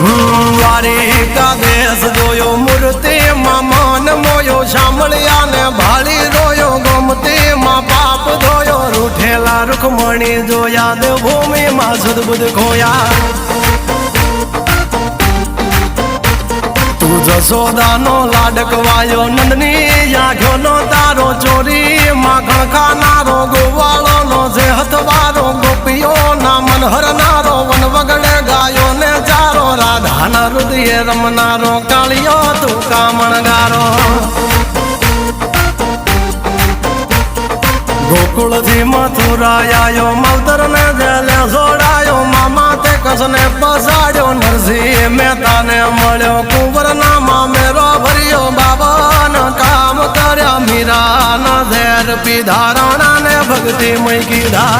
દ્વારિકા દેશ જોયો મૂર્તિમાં મન મોયો સાંભળ્યા ને ભાળી રોયો ગોમતીમાં પાપ ધોયો રૂઠેલા રૂખમણી જોયા દેવભૂમિમાં સદબુદ્ધ ખોયા તું જશોદાનો લાડકવાયો નંદની આંખોનો તારો ચોરી માખણ ખાનારો ગોવાળોનો જે હથવારો ગોપીઓના મન હરનારો વન વગડે ગાયો ને ચારો રાધાના હૃદયે રમનારો કાળિયો તું કામણગારો ગોકુળથી મથુરા આયો માવતર ને જેલે જોડાયો મામા તે કસને પસાડ્યો નરસિંહ મહેતાને મળ્યો કુંવરના મામેરો ભર્યો બાબાના કામ કર્યા મીરાના ઝેર પીધા રાણાને ભક્તિ મય કીધા